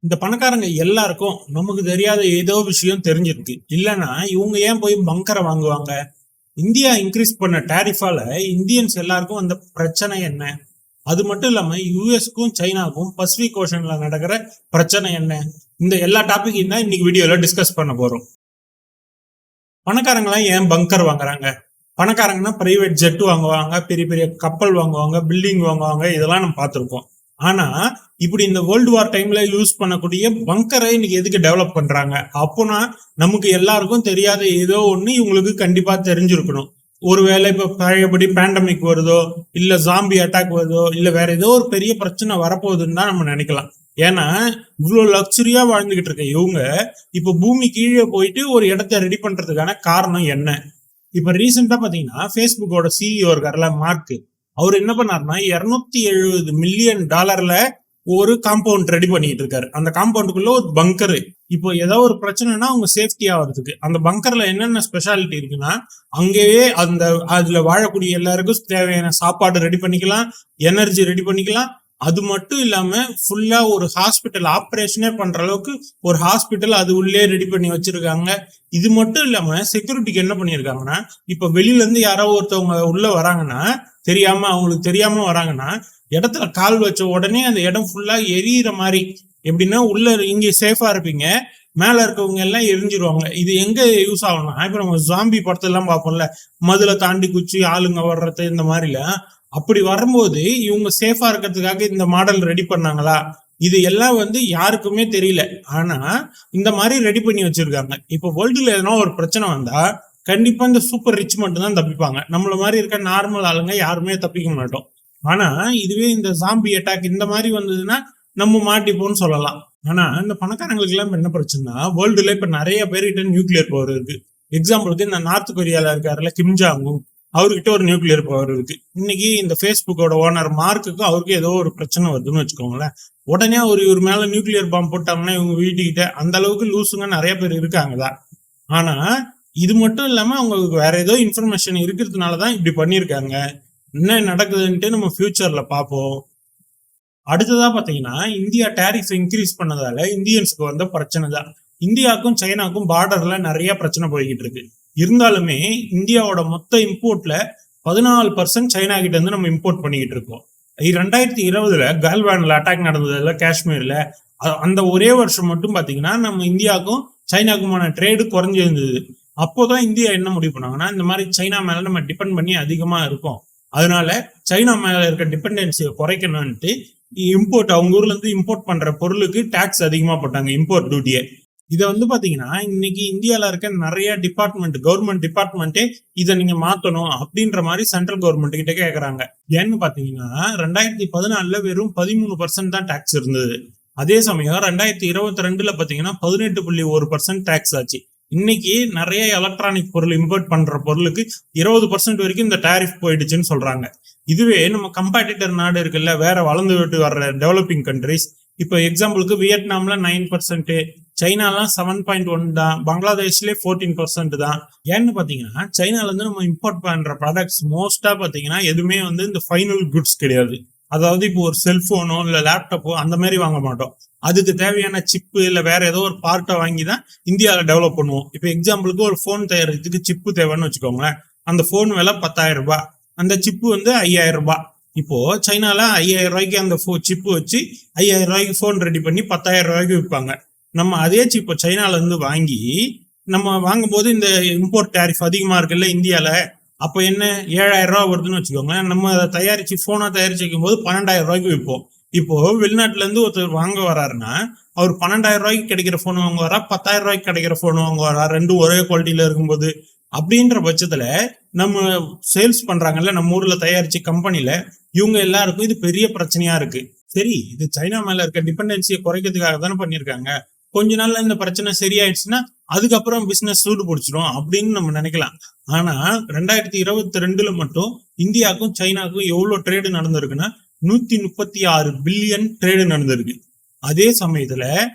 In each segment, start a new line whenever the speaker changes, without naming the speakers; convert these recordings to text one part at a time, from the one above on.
இந்த பணக்காரங்க எல்லாருக்கும் நமக்கு தெரியாத ஏதோ விஷயம் தெரிஞ்சிருக்கு. இல்லைன்னா இவங்க ஏன் போய் பங்கரை வாங்குவாங்க? இந்தியா இன்க்ரீஸ் பண்ண டாரிஃபால இந்தியன்ஸ் எல்லாருக்கும் அந்த பிரச்சனை என்ன? அது மட்டும் இல்லாம யூஎஸ்க்கும் சைனாக்கும் பசிபிக் ஓஷன்ல நடக்கிற பிரச்சனை என்ன? இந்த எல்லா டாபிக்கையும் தான் இன்னைக்கு வீடியோல டிஸ்கஸ் பண்ண போறோம். பணக்காரங்களாம் ஏன் பங்கர் வாங்குறாங்க? பணக்காரங்கன்னா பிரைவேட் ஜெட் வாங்குவாங்க, பெரிய பெரிய கப்பல் வாங்குவாங்க, பில்டிங் வாங்குவாங்க, இதெல்லாம் நம்ம பார்த்துருக்கோம். ஆனா இப்படி இந்த வேர்ல்டு வார் டைம்ல யூஸ் பண்ணக்கூடிய பங்கரை இன்னைக்கு எதுக்கு டெவலப் பண்றாங்க? அப்போனா நமக்கு எல்லாருக்கும் தெரியாத ஏதோ ஒண்ணு இவங்களுக்கு கண்டிப்பா தெரிஞ்சிருக்கணும். ஒருவேளை இப்ப பழையபடி பேண்டமிக் வருதோ, இல்ல ஜாம்பி அட்டாக் வருதோ, இல்ல வேற ஏதோ ஒரு பெரிய பிரச்சனை வரப்போகுதுன்னு தான் நம்ம நினைக்கலாம். ஏன்னா இவ்வளவு லக்ஸரியா வாழ்ந்துகிட்டு இருக்க இவங்க இப்ப பூமி கீழே போயிட்டு ஒரு இடத்த ரெடி பண்றதுக்கான காரணம் என்ன? இப்ப ரீசெண்டா பாத்தீங்கன்னா பேஸ்புக்கோட சிஇஓ இருக்காருல மார்க், அவர் என்ன பண்ணாருன்னா 270 மில்லியன் டாலர்ல ஒரு காம்பவுண்ட் ரெடி பண்ணிட்டு இருக்காரு. அந்த காம்பவுண்டுக்குள்ள ஒரு பங்கரு. இப்போ ஏதோ ஒரு பிரச்சனைனா அவங்க சேஃப்டி ஆகிறதுக்கு அந்த பங்கர்ல என்னென்ன ஸ்பெஷாலிட்டி இருக்குன்னா, அங்கேயே அதுல வாழக்கூடிய எல்லாருக்கும் தேவையான சாப்பாடு ரெடி பண்ணிக்கலாம், எனர்ஜி ரெடி பண்ணிக்கலாம். அது மட்டும் இல்லாம ஃபுல்லா ஒரு ஹாஸ்பிட்டல் ஆப்ரேஷனே பண்ற அளவுக்கு ஒரு ஹாஸ்பிட்டல் அது உள்ளே ரெடி பண்ணி வச்சிருக்காங்க. இது மட்டும் இல்லாம செக்யூரிட்டிக்கு என்ன பண்ணிருக்காங்கன்னா, இப்ப வெளியில இருந்து யாரோ ஒருத்தவங்க உள்ள வராங்கன்னா, அவங்களுக்கு தெரியாம வராங்கன்னா, இடத்துல கால் வச்ச உடனே அந்த இடம் ஃபுல்லா எரியிற மாதிரி. எப்படின்னா உள்ள இங்க சேஃபா இருப்பீங்க, மேல இருக்கவங்க எல்லாம் எரிஞ்சிருவாங்க. இது எங்க யூஸ் ஆகணும்னா, இப்ப நம்ம ஜாம்பி படத்தெல்லாம் பார்ப்போம்ல, மதுல தாண்டி குச்சி ஆளுங்க வர்றது இந்த மாதிரில. அப்படி வரும்போது இவங்க சேஃபா இருக்கிறதுக்காக இந்த மாடல் ரெடி பண்ணாங்களா? இது எல்லாம் யாருக்குமே தெரியல. ஆனா இந்த மாதிரி ரெடி பண்ணி வச்சிருக்காங்க. இப்ப வேர்ல்டுல எதனா ஒரு பிரச்சனை வந்தா கண்டிப்பா இந்த சூப்பர் ரிச் மட்டும் தான் தப்பிப்பாங்க. நம்மள மாதிரி இருக்க நார்மல் ஆளுங்க யாருமே தப்பிக்க மாட்டோம். ஆனா இதுவே இந்த ஜாம்பி அட்டாக் இந்த மாதிரி வந்ததுன்னா நம்ம மாட்டிப்போம்னு சொல்லலாம். ஆனா இந்த பணக்காரங்களுக்கு எல்லாம் என்ன பிரச்சனைனா, வேர்ல்டுல இப்ப நிறைய பேர்கிட்ட நியூக்ளியர் பவர் இருக்கு. எக்ஸாம்பிளுக்கு இந்த நார்த் கொரியால இருக்காருல கிம் ஜாங் உன், அவர்கிட்ட ஒரு நியூக்ளியர் பவர் இருக்கு. இன்னைக்கு இந்த பேஸ்புக்கோட ஓனர் மார்க்குக்கு அவருக்கு ஏதோ ஒரு பிரச்சனை வருதுன்னு வச்சுக்கோங்களேன், உடனே இவர் மேல நியூக்ளியர் பாம்பு போட்டாங்கன்னா இவங்க வீட்டுக்கிட்ட அந்த அளவுக்கு லூசுங்க நிறைய பேர் இருக்காங்கதான். ஆனா இது மட்டும் இல்லாம அவங்களுக்கு வேற ஏதோ இன்ஃபர்மேஷன் இருக்கிறதுனாலதான் இப்படி பண்ணிருக்காங்க. என்ன நடக்குதுன்ட்டு நம்ம ஃபியூச்சர்ல பார்ப்போம். அடுத்ததா பாத்தீங்கன்னா, இந்தியா டாரிஃப் இன்க்ரீஸ் பண்ணதால இந்தியன்ஸ்க்கு வந்த பிரச்சனை தான். இந்தியாவுக்கும் சைனாக்கும் பார்டர்ல நிறைய பிரச்சனை போய்கிட்டு இருக்கு. இருந்தாலுமே இந்தியாவோட மொத்த இம்போர்ட்ல 14% சைனா கிட்ட இருந்து நம்ம இம்போர்ட் பண்ணிக்கிட்டு இருக்கோம். 2020 கால்வான்ல அட்டாக் நடந்ததுல காஷ்மீர்ல, அந்த ஒரே வருஷம் மட்டும் பாத்தீங்கன்னா நம்ம இந்தியாவுக்கும் சைனாக்குமான ட்ரேடு குறைஞ்சிருந்தது. அப்போதான் இந்தியா என்ன முடிவு பண்ணாங்கன்னா, இந்த மாதிரி சைனா மேல நம்ம டிபெண்ட் பண்ணி அதிகமா இருக்கும், அதனால சைனா மேல இருக்க டிபெண்டன்சியை குறைக்கணும்ட்டு இம்போர்ட் அவங்க ஊர்ல இருந்து இம்போர்ட் பண்ற பொருளுக்கு டாக்ஸ் அதிகமா போட்டாங்க, இம்போர்ட் டியூட்டியை. இதை பாத்தீங்கன்னா இன்னைக்கு இந்தியால இருக்க நிறைய டிபார்ட்மெண்ட், கவர்மெண்ட் டிபார்ட்மெண்ட்டே இதை நீங்க மாத்தணும் அப்படின்ற மாதிரி சென்ட்ரல் கவர்மெண்ட் கிட்ட கேக்குறாங்க. ஏன்னு பாத்தீங்கன்னா 2014 வெறும் 13% தான் டாக்ஸ் இருந்தது. அதே சமயம் 2022 பாத்தீங்கன்னா 18.1% டாக்ஸ் ஆச்சு. இன்னைக்கு நிறைய எலக்ட்ரானிக் பொருள் இம்போர்ட் பண்ற பொருளுக்கு 20% வரைக்கும் இந்த டாரிஃப் போயிடுச்சுன்னு சொல்றாங்க. இதுவே நம்ம கம்பேட்டிட்டர் நாடு இருக்குல்ல, வேற வளர்ந்து விட்டு வர்ற டெவலப்பிங் கண்ட்ரிஸ், இப்ப எக்ஸாம்பிளுக்கு வியட்நாம்ல 9%, சைனாலாம் 7.1 தான், பங்களாதேஷ்ல 14% தான். ஏன்னு பாத்தீங்கன்னா சைனால இருந்து நம்ம இம்போர்ட் பண்ற ப்ராடக்ட்ஸ் மோஸ்டா பாத்தீங்கன்னா எதுவுமே இந்த ஃபைனல் குட்ஸ் கிடையாது. அதாவது இப்போ ஒரு செல்போனோ இல்ல லேப்டாப்போ அந்த மாதிரி வாங்க மாட்டோம். அதுக்கு தேவையான சிப்பு இல்ல வேற ஏதோ ஒரு பார்ட்டை வாங்கி தான் இந்தியாவில டெவலப் பண்ணுவோம். இப்போ எக்ஸாம்பிளுக்கு ஒரு போன் தயாரிக்கிறதுக்கு சிப்பு தேவைன்னு வச்சுக்கோங்களேன். அந்த போன் விலை 10,000 ரூபாய், அந்த சிப்பு 5,000 ரூபாய். இப்போ சைனால 5,000 ரூபாய்க்கு அந்த சிப்பு வச்சு 5,000 ரூபாய்க்கு போன் ரெடி பண்ணி 10,000 ரூபாய்க்கு விற்பாங்க. நம்ம அதே சிப்பை சைனால இருந்து வாங்கி நம்ம வாங்கும் போது இந்த இம்போர்ட் டாரிஃப் அதிகமா இருக்குல்ல இந்தியால, அப்ப என்ன 7,000 ரூபாய் வருதுன்னு வச்சுக்கோங்களேன். நம்ம அதை தயாரிச்சு போனா தயாரிச்சு வைக்கும் போது 12,000 ரூபாய்க்கு விற்போம். இப்போ வெளிநாட்டுல இருந்து ஒருத்தர் வாங்க வராருன்னா அவர் 12,000 ரூபாய்க்கு கிடைக்கிற போன் வாங்க வரா, 10,000 ரூபாய்க்கு கிடைக்கிற போன் வாங்க வரா, ரெண்டும் ஒரே குவாலிட்டியில இருக்கும்போது. அப்படின்ற பட்சத்துல நம்ம சேல்ஸ் பண்றாங்கல்ல நம்ம ஊர்ல தயாரிச்சு கம்பெனில, இவங்க எல்லாருக்கும் இது பெரிய பிரச்சனையா இருக்கு. சரி, இது சைனா மேல இருக்க டிபெண்டன்சியை குறைக்கிறதுக்காக தானே பண்ணிருக்காங்க. கொஞ்ச நாள்ல இந்த பிரச்சனை சரியாயிடுச்சுன்னா அதுக்கப்புறம் பிசினஸ் சூடு பிடிச்சிடும் அப்படின்னு நம்ம நினைக்கலாம். ஆனா 2022 மட்டும் இந்தியாவுக்கும் சைனாக்கும் எவ்வளவு ட்ரேடு நடந்திருக்குன்னா 136 பில்லியன் ட்ரேடு நடந்திருக்கு. அதே சமயத்துல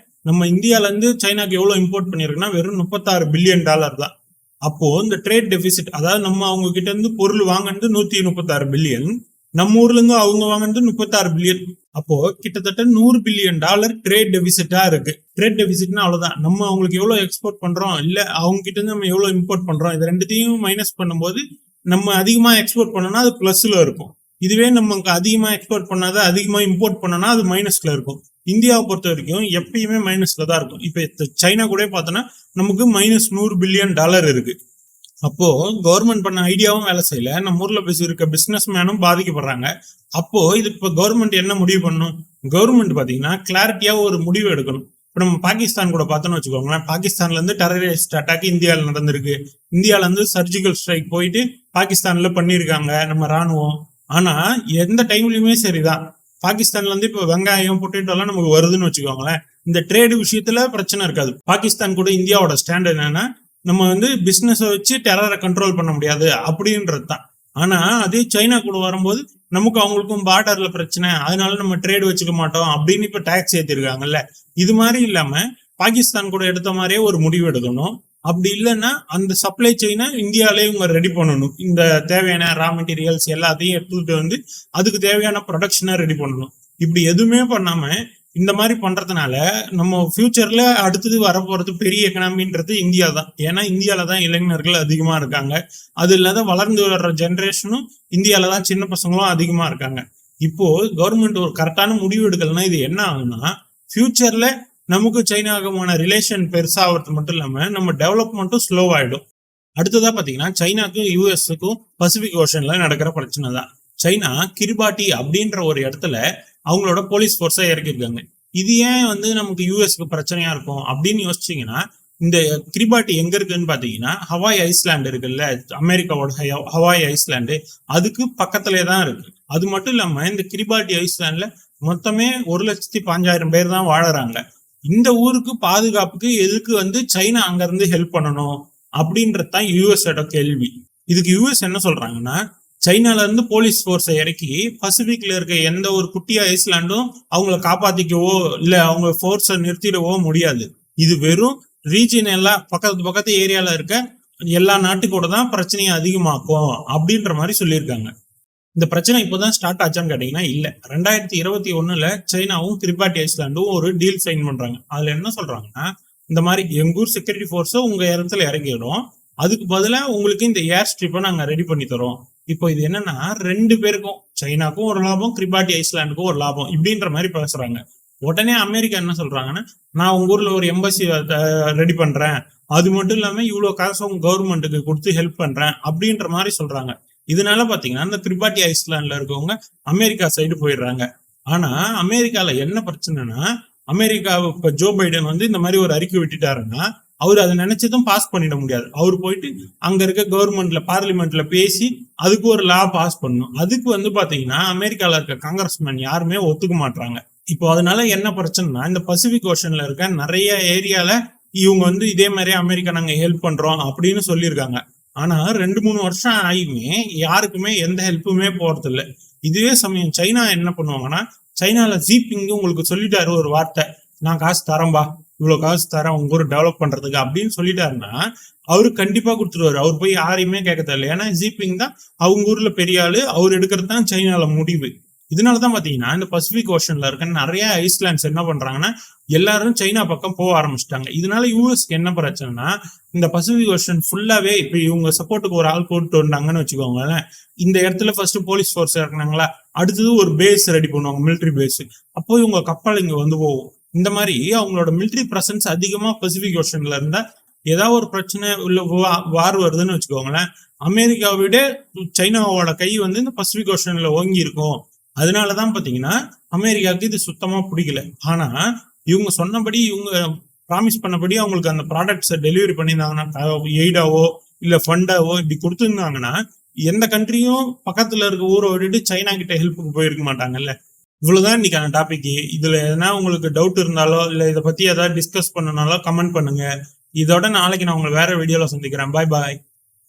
நம்ம இந்தியால இருந்து சைனாக்கு எவ்வளவு இம்போர்ட் பண்ணிருக்குன்னா வெறும் 36 பில்லியன் டாலர் தான். அப்போ இந்த ட்ரேட் டெபிசிட், அதாவது நம்ம அவங்க கிட்ட இருந்து பொருள் வாங்கினது 136 பில்லியன், நம்ம ஊர்ல இருந்து அவங்க வாங்கினது 36 பில்லியன். அப்போ கிட்டத்தட்ட $100 பில்லியன் ட்ரேட் டெபிசிட்டா இருக்கு. ட்ரேட் டெபிசிட்னா அவ்வளவுதான், நம்ம அவங்களுக்கு எவ்வளவு எக்ஸ்போர்ட் பண்றோம் இல்ல அவங்க கிட்ட இருந்து நம்ம எவ்வளவு இம்போர்ட் பண்றோம், இது ரெண்டுத்தையும் மைனஸ் பண்ணும்போது நம்ம அதிகமா எக்ஸ்போர்ட் பண்ணோம்னா அது பிளஸ்ல இருக்கும். இதுவே நமக்கு அதிகமா எக்ஸ்போர்ட் பண்ணாத அதிகமா இம்போர்ட் பண்ணோம்னா அது மைனஸ்ல இருக்கும். இந்தியாவை பொறுத்த வரைக்கும் எப்பயுமே மைனஸ்ல தான் இருக்கும். இப்ப சைனா கூட பார்த்தோன்னா நமக்கு -$100 பில்லியன் இருக்கு. அப்போ கவர்மெண்ட் பண்ண ஐடியாவும் வேலை செய்யல, நம்ம ஊர்ல இருக்க பிசினஸ் மேனும் பாதிக்கப்படுறாங்க. அப்போ இது இப்ப கவர்மெண்ட் என்ன முடிவு பண்ணும்? கவர்மெண்ட் பாத்தீங்கன்னா கிளாரிட்டியா ஒரு முடிவு எடுக்கணும். இப்ப நம்ம பாகிஸ்தான் கூட பார்த்தோம்னு வச்சுக்கோங்களேன், பாகிஸ்தான்ல இருந்து டெரரிஸ்ட் அட்டாக் இந்தியாவில் நடந்திருக்கு. இந்தியால இருந்து சர்ஜிக்கல் ஸ்ட்ரைக் போயிட்டு பாகிஸ்தான்ல பண்ணிருக்காங்க நம்ம ராணுவம். ஆனா எந்த டைம்லயுமே சரிதான், பாகிஸ்தான்ல இருந்து இப்ப வெங்காயம் பொட்டேட்டோ எல்லாம் நமக்கு வருதுன்னு வச்சுக்கோங்களேன், இந்த ட்ரேடு விஷயத்துல பிரச்சனை இருக்காது. பாகிஸ்தான் கூட இந்தியாவோட ஸ்டாண்ட் என்னன்னா, நம்ம பிசினஸ் வச்சு டெரரை கண்ட்ரோல் பண்ண முடியாது அப்படின்றது தான். ஆனா அதே சைனா கூட வரும்போது நமக்கு அவங்களுக்கும் பார்டர்ல பிரச்சனை, அதனால நம்ம ட்ரேட் வச்சுக்க மாட்டோம் அப்படின்னு இப்ப டாக்ஸ் ஏத்திருக்காங்கல்ல. இது மாதிரி இல்லாம பாகிஸ்தான் கூட எடுத்த மாதிரியே ஒரு முடிவு எடுக்கணும். அப்படி இல்லைன்னா அந்த சப்ளை செயினை இந்தியாலே இவங்க ரெடி பண்ணணும். இந்த தேவையான ரா மெட்டீரியல்ஸ் எல்லாத்தையும் எடுத்துட்டு அதுக்கு தேவையான ப்ரொடக்ஷனை ரெடி பண்ணணும். இப்படி எதுவுமே பண்ணாம இந்த மாதிரி பண்றதுனால நம்ம ஃபியூச்சர்ல அடுத்தது வரப்போறது பெரிய எக்கனாமின்றது இந்தியா தான். ஏன்னா இந்தியால தான் இளைஞர்கள் அதிகமா இருக்காங்க. அது இல்லாத வளர்ந்து வர்ற ஜென்ரேஷனும் இந்தியால தான் சின்ன பசங்களும் அதிகமா இருக்காங்க. இப்போ கவர்மெண்ட் ஒரு கரெக்டான முடிவு எடுக்கலன்னா இது என்ன ஆகும்னா, ஃபியூச்சர்ல நமக்கு சைனாவுக்குமான ரிலேஷன் பெருசாகிறது மட்டும் இல்லாம நம்ம டெவலப்மெண்ட்டும் ஸ்லோ ஆயிடும். அடுத்ததா பாத்தீங்கன்னா சைனாக்கும் யூஎஸ்க்கும் பசிபிக் ஓஷன்ல நடக்கிற பிரச்சனை தான். சைனா கிரிபாட்டி அப்படின்ற ஒரு இடத்துல அவங்களோட போலீஸ் போர்ஸை இறக்கிருக்காங்க. இது ஏன் நமக்கு யூஎஸ்க்கு பிரச்சனையா இருக்கும் அப்படின்னு யோசிச்சீங்கன்னா, இந்த கிரிபாட்டி எங்க இருக்குன்னு பாத்தீங்கன்னா ஹவாய் ஐஸ்லாண்ட் இருக்குல்ல, அமெரிக்காவோட ஹவாய் ஐஸ்லாண்டு, அதுக்கு பக்கத்திலே தான் இருக்கு. அது மட்டும் இல்லாம இந்த கிரிபாட்டி ஐஸ்லாண்ட்ல மொத்தமே 1,05,000 பேர் தான் வாழறாங்க. இந்த ஊருக்கு பாதுகாப்புக்கு எதுக்கு சைனா அங்க இருந்து ஹெல்ப் பண்ணணும் அப்படின்றதுதான் யூஎஸோட கேள்வி. இதுக்கு யூஎஸ் என்ன சொல்றாங்கன்னா, சைனால இருந்து போலீஸ் போர்ஸை இறக்கி பசிபிக்ல இருக்க எந்த ஒரு குட்டி ஐஸ்லாண்டும் அவங்கள காப்பாத்திக்கவோ இல்ல அவங்க போர்ஸை நிறுத்திடவோ முடியாது. இது வெறும் ரீஜியனலா பக்கத்து ஏரியால இருக்க எல்லா நாட்டுக்கூட தான் பிரச்சனையை அதிகமாக்கும் அப்படின்ற மாதிரி சொல்லியிருக்காங்க. இந்த பிரச்சனை இப்போதான் ஸ்டார்ட் ஆச்சான்னு கேட்டீங்கன்னா இல்ல. 2021 சைனாவும் கிரிபாட்டி ஐஸ்லாண்டும் ஒரு டீல் சைன் பண்றாங்க. அதுல என்ன சொல்றாங்கன்னா, இந்த மாதிரி எங்க ஊர் செக்யூரிட்டி போர்ஸை உங்க இடத்துல இறங்கிடும், அதுக்கு பதிலா உங்களுக்கு இந்த ஏர் ஸ்ட்ரிப்பை நாங்க ரெடி பண்ணி தரோம். இப்போ இது என்னன்னா 2 பேருக்கும், சைனாக்கும் ஒரு லாபம், கிரிபாட்டி ஐஸ்லாண்டுக்கும் ஒரு லாபம் இப்படின்ற மாதிரி பேசுறாங்க. உடனே அமெரிக்கா என்ன சொல்றாங்கன்னா, நான் உங்க ஊர்ல ஒரு எம்பசி ரெடி பண்றேன், அது மட்டும் இல்லாம இவ்வளவு காசும் கவர்மெண்ட்டுக்கு கொடுத்து ஹெல்ப் பண்றேன் அப்படின்ற மாதிரி சொல்றாங்க. இதனால பாத்தீங்கன்னா இந்த கிரிபாட்டி ஐஸ்லாண்ட்ல இருக்கவங்க அமெரிக்கா சைடு போயிடுறாங்க. ஆனா அமெரிக்கால என்ன பிரச்சனைனா, அமெரிக்கா இப்ப ஜோ பைடன் இந்த மாதிரி ஒரு அறிக்கை விட்டுட்டாருன்னா அவர் அதை நினைச்சதும் பாஸ் பண்ணிட முடியாது. அவர் போயிட்டு அங்க இருக்க கவர்மெண்ட்ல பார்லிமெண்ட்ல பேசி அதுக்கு ஒரு லா பாஸ் பண்ணணும். அதுக்கு பாத்தீங்கன்னா அமெரிக்கால இருக்க காங்கிரஸ்மேன் யாருமே ஒத்துக்க மாட்டாங்க. இப்போ அதனால என்ன பிரச்சனைனா, இந்த பசிபிக் ஓஷன்ல இருக்க நிறைய ஏரியால இவங்க இதே மாதிரி அமெரிக்கா நாங்க ஹெல்ப் பண்றோம் அப்படின்னு சொல்லியிருக்காங்க. ஆனா 2-3 வருஷம் ஆகியுமே யாருக்குமே எந்த ஹெல்ப்புமே போறது இல்லை. இதுவே சமயம் சைனா என்ன பண்ணுவாங்கன்னா, சைனால ஜிபிங் உங்களுக்கு சொல்லிட்டாரு ஒரு வார்த்தை, நான் காசு தரேன்பா, இவ்வளவு காசு தரேன் உங்க ஊர் டெவலப் பண்றதுக்கு அப்படின்னு சொல்லிட்டாருன்னா அவரு கண்டிப்பா கொடுத்துருவாரு. அவர் போய் யாரையுமே கேட்க தேவையில்லை. ஏன்னா ஜிபிங் தான் அவங்க ஊர்ல பெரிய ஆளு, அவர் எடுக்கிறது தான் சைனால முடிவு. இதனாலதான் பாத்தீங்கன்னா இந்த பசிபிக் ஓஷன்ல இருக்க நிறைய ஐஸ்லாண்ட்ஸ் என்ன பண்றாங்கன்னா எல்லாரும் சைனா பக்கம் போக ஆரம்பிச்சிட்டாங்க. இதனால யூஎஸ்க்கு என்ன பிரச்சனைனா, இந்த பசிபிக் ஓஷன் ஃபுல்லாவே இப்ப இவங்க சப்போர்ட்டுக்கு ஒரு ஆள் போட்டு வந்தாங்கன்னு வச்சுக்கோங்களேன், இந்த இடத்துல ஃபர்ஸ்ட் போலீஸ் போர்ஸ் இறக்குனாங்களா, அடுத்தது ஒரு பேஸ் ரெடி பண்ணுவாங்க, மிலிட்டரி பேஸ். அப்போ இவங்க கப்பல் இங்க போகும். இந்த மாதிரி அவங்களோட மிலிட்டரி பிரசன்ஸ் அதிகமா பசிபிக் ஓஷன்ல இருந்தா ஏதாவது ஒரு பிரச்சனை உள்ள வார் வருதுன்னு வச்சுக்கோங்களேன், அமெரிக்காவை விட சைனாவோட கை இந்த பசிபிக் ஓஷன்ல ஓங்கி இருக்கும். அதனாலதான் பாத்தீங்கன்னா அமெரிக்காவுக்கு இது சுத்தமா பிடிக்கல. ஆனா இவங்க சொன்னபடி, இவங்க ப்ராமிஸ் பண்ணபடி அவங்களுக்கு அந்த ப்ராடக்ட்ஸை டெலிவரி பண்ணியிருந்தாங்கன்னா, எய்டாவோ இல்ல ஃபண்டாவோ இப்படி கொடுத்துருந்தாங்கன்னா எந்த கண்ட்ரியும் பக்கத்துல இருக்க ஊரை விட்டுட்டு சைனா கிட்ட ஹெல்ப்புக்கு போயிருக்க மாட்டாங்கல்ல. இவ்வளவுதான் இன்னைக்கான டாபிக். இதுல எதனா உங்களுக்கு டவுட் இருந்தாலோ இல்ல இதை பத்தி ஏதாவது டிஸ்கஸ் பண்ணனாலோ கமெண்ட் பண்ணுங்க. இதோட நாளைக்கு நான் உங்களை வேற வீடியோல சந்திக்கிறேன். பாய் பாய்.